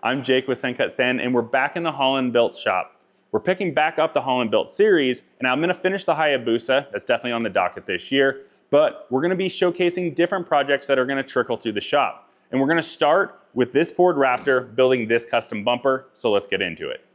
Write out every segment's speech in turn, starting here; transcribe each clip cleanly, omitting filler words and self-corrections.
I'm Jake with SendCutSend, and we're back in the Holland Built shop. We're picking back up the Holland Built series, and I'm gonna finish the Hayabusa. That's definitely on the docket this year, but we're gonna be showcasing different projects that are gonna trickle through the shop. And we're gonna start with this Ford Raptor building this custom bumper, so let's get into it.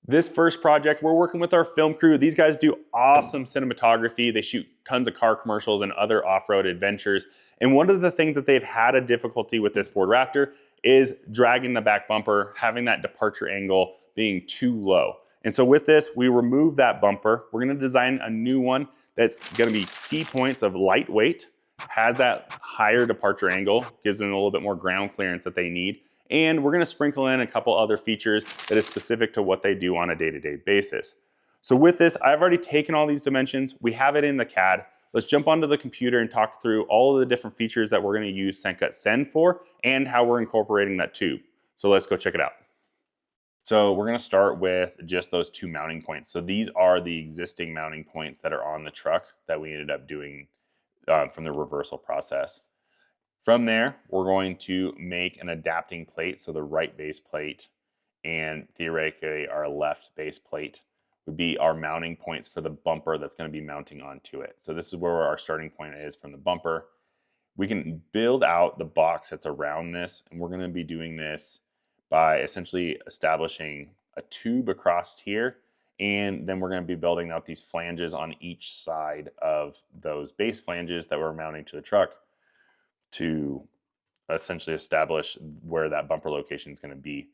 This first project, we're working with our film crew. These guys do awesome cinematography. They shoot tons of car commercials and other off-road adventures. And one of the things that they've had a difficulty with this Ford Raptor is dragging the back bumper, having that departure angle being too low. And so with this, we remove that bumper. We're gonna design a new one that's gonna be key points of lightweight, has that higher departure angle, gives them a little bit more ground clearance that they need. And we're gonna sprinkle in a couple other features that is specific to what they do on a day-to-day basis. So with this, I've already taken all these dimensions. We have it in the CAD. Let's jump onto the computer and talk through all of the different features that we're gonna use SendCutSend for and how we're incorporating that tube. So let's go check it out. So we're gonna start with just those two mounting points. So these are the existing mounting points that are on the truck that we ended up doing from the reversal process. From there, we're going to make an adapting plate. So the right base plate and theoretically our left base plate would be our mounting points for the bumper that's going to be mounting onto it. So this is where our starting point is from the bumper. We can build out the box that's around this, and we're going to be doing this by essentially establishing a tube across here, and then we're going to be building out these flanges on each side of those base flanges that we're mounting to the truck to essentially establish where that bumper location is going to be.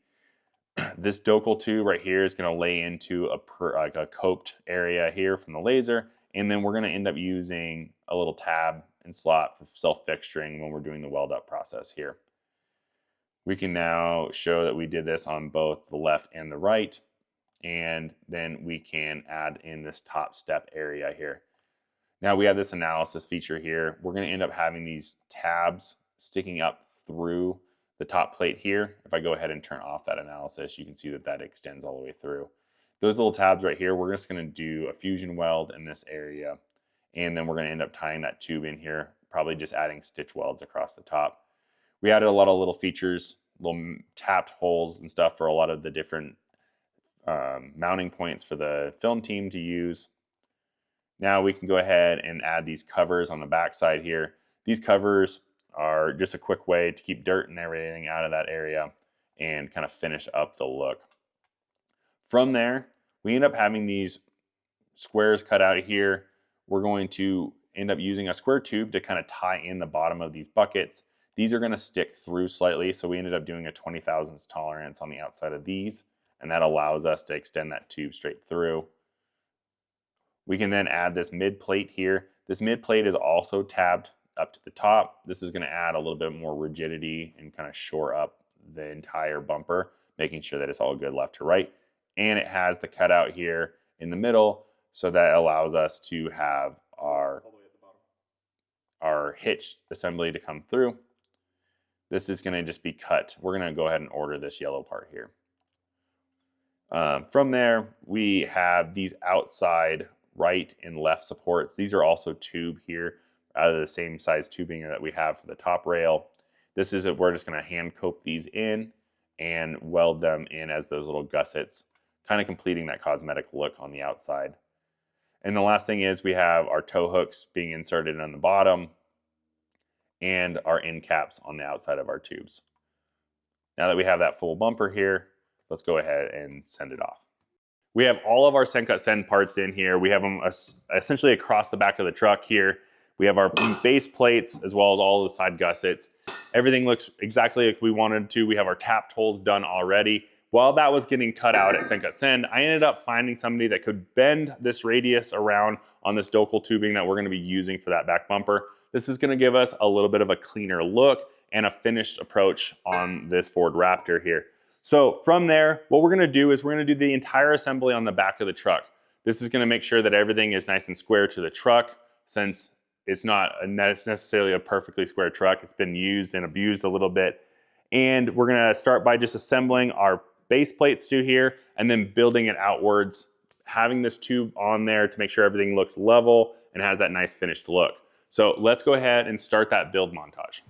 This Docal tube right here is going to lay into a coped area here from the laser, and then we're going to end up using a little tab and slot for self-fixturing when we're doing the weld up process here. We can now show that we did this on both the left and the right, and then we can add in this top step area here. Now we have this analysis feature here. We're going to end up having these tabs sticking up through the top plate here. If I go ahead and turn off that analysis, you can see that that extends all the way through. Those little tabs right here, we're just going to do a fusion weld in this area, and then we're going to end up tying that tube in here, probably just adding stitch welds across the top. We added a lot of little features, little tapped holes and stuff for a lot of the different mounting points for the film team to use. Now we can go ahead and add these covers on the back side here. These covers are just a quick way to keep dirt and everything out of that area and kind of finish up the look. From there, we end up having these squares cut out here. We're going to end up using a square tube to kind of tie in the bottom of these buckets. These are going to stick through slightly, so we ended up doing a 20 thousandths tolerance on the outside of these, and that allows us to extend that tube straight through. We can then add this mid plate here. This mid plate is also tabbed up to the top. This is going to add a little bit more rigidity and kind of shore up the entire bumper, making sure that it's all good left to right. And it has the cutout here in the middle, so that allows us to have our hitch assembly to come through. This is going to just be cut. We're going to go ahead and order this yellow part here. From there, we have these outside right and left supports. These are also tube here out of the same size tubing that we have for the top rail. This is it. We're just going to hand cope these in and weld them in as those little gussets, kind of completing that cosmetic look on the outside. And the last thing is we have our tow hooks being inserted on the bottom and our end caps on the outside of our tubes. Now that we have that full bumper here, let's go ahead and send it off. We have all of our SendCutSend parts in here. We have them essentially across the back of the truck here. We have our base plates as well as all of the side gussets. Everything looks exactly like we wanted to. We have our tapped holes done already. While that was getting cut out at SendCutSend, I ended up finding somebody that could bend this radius around on this Docal tubing that we're going to be using for that back bumper. This is going to give us a little bit of a cleaner look and a finished approach on this Ford Raptor here. So from there, what we're gonna do is we're gonna do the entire assembly on the back of the truck. This is gonna make sure that everything is nice and square to the truck, since it's not necessarily a perfectly square truck. It's been used and abused a little bit. And we're gonna start by just assembling our base plates to here and then building it outwards having this tube on there to make sure everything looks level and has that nice finished look. So let's go ahead and start that build montage.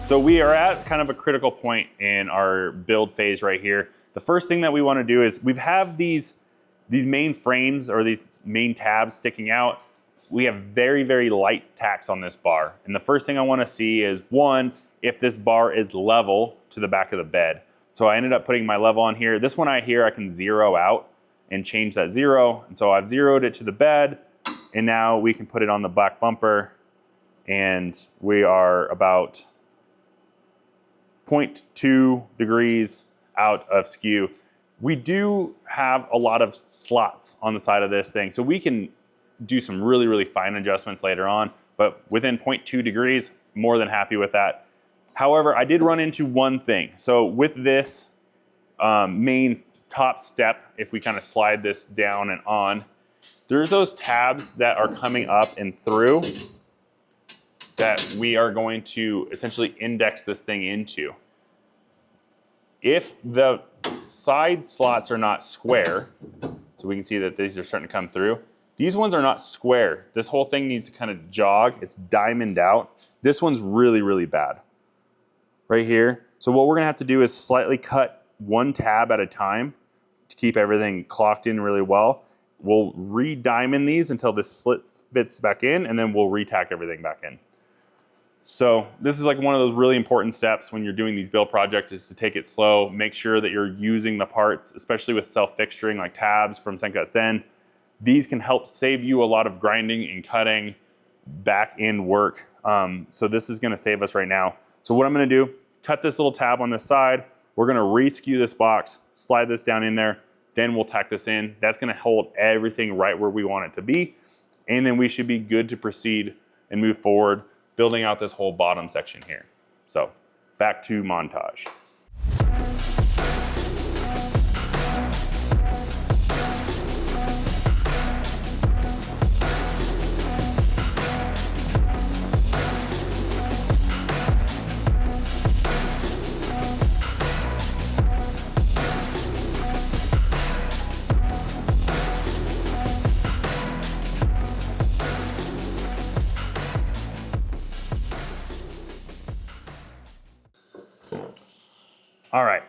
So we are at kind of a critical point in our build phase right here. The first thing that we want to do is we have these main frames or these main tabs sticking out. We have very, very light tacks on this bar. And the first thing I want to see is, one, if this bar is level to the back of the bed. So I ended up putting my level on here. This one I can zero out and change that zero. And so I've zeroed it to the bed, and now we can put it on the back bumper, and we are about 0.2 degrees out of skew. We do have a lot of slots on the side of this thing, so we can do some really, really fine adjustments later on, but within 0.2 degrees, more than happy with that. However, I did run into one thing. So with this main top step, if we kind of slide this down and on, there's those tabs that are coming up and through that we are going to essentially index this thing into. If the side slots are not square, so we can see that these are starting to come through, these ones are not square. This whole thing needs to kind of jog. It's diamond out. This one's really, really bad right here. So what we're gonna have to do is slightly cut one tab at a time to keep everything clocked in really well. We'll re-diamond these until this slit fits back in, and then we'll re-tack everything back in. So this is like one of those really important steps when you're doing these build projects, is to take it slow, make sure that you're using the parts, especially with self-fixturing like tabs from SendCutSend. These can help save you a lot of grinding and cutting back end work. So this is gonna save us right now. So what I'm gonna do, cut this little tab on this side, we're gonna re-skew this box, slide this down in there, then we'll tack this in. That's gonna hold everything right where we want it to be. And then we should be good to proceed and move forward, building out this whole bottom section here. So back to montage. All right,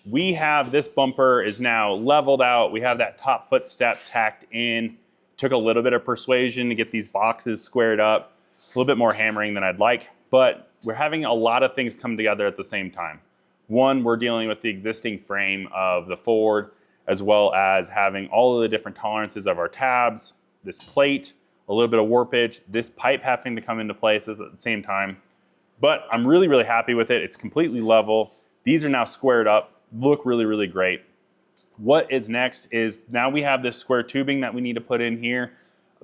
we have this bumper is now leveled out. We have that top foot step tacked in. Took a little bit of persuasion to get these boxes squared up, a little bit more hammering than I'd like, but we're having a lot of things come together at the same time. One, we're dealing with the existing frame of the Ford, as well as having all of the different tolerances of our tabs, this plate, a little bit of warpage, this pipe having to come into place at the same time. But I'm really, really happy with it. It's completely level. These are now squared up, look really, really great. What is next is now we have this square tubing that we need to put in here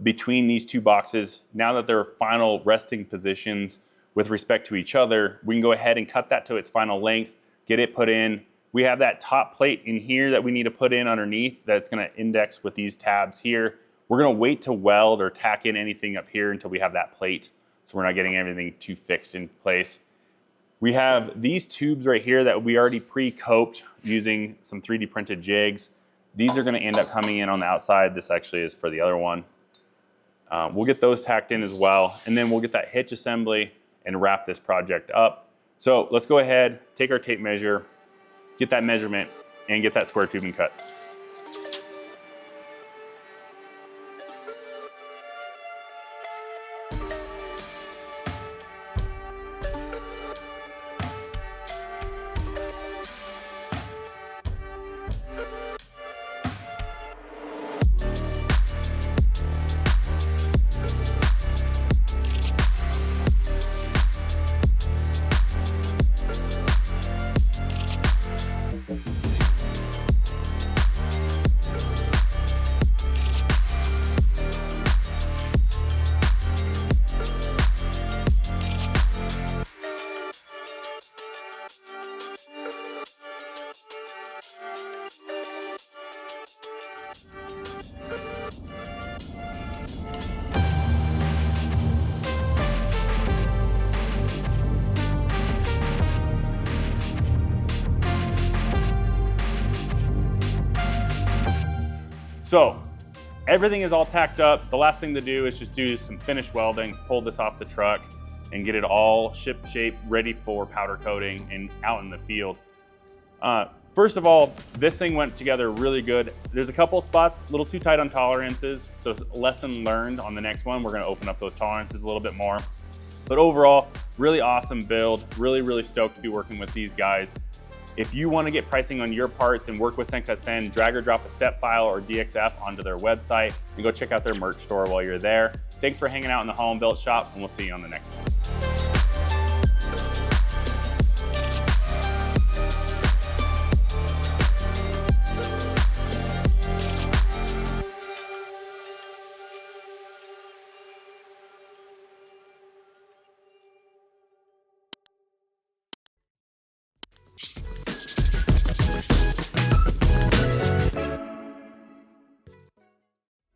between these two boxes. Now that they're final resting positions with respect to each other, we can go ahead and cut that to its final length, get it put in. We have that top plate in here that we need to put in underneath that's gonna index with these tabs here. We're gonna wait to weld or tack in anything up here until we have that plate, so we're not getting everything too fixed in place. We have these tubes right here that we already pre-coped using some 3D printed jigs. These are gonna end up coming in on the outside. This actually is for the other one. We'll get those tacked in as well, and then we'll get that hitch assembly and wrap this project up. So let's go ahead, take our tape measure, get that measurement, and get that square tubing cut. So everything is all tacked up. The last thing to do is just do some finish welding, pull this off the truck, and get it all ship shape, ready for powder coating and out in the field. First of all, this thing went together really good. There's a couple spots a little too tight on tolerances, so lesson learned. On the next one, we're gonna open up those tolerances a little bit more. But overall, really awesome build. Really stoked to be working with these guys. If you want to get pricing on your parts and work with SendCutSend, drag or drop a step file or DXF onto their website and go check out their merch store while you're there. Thanks for hanging out in the Holland Built shop, and we'll see you on the next one.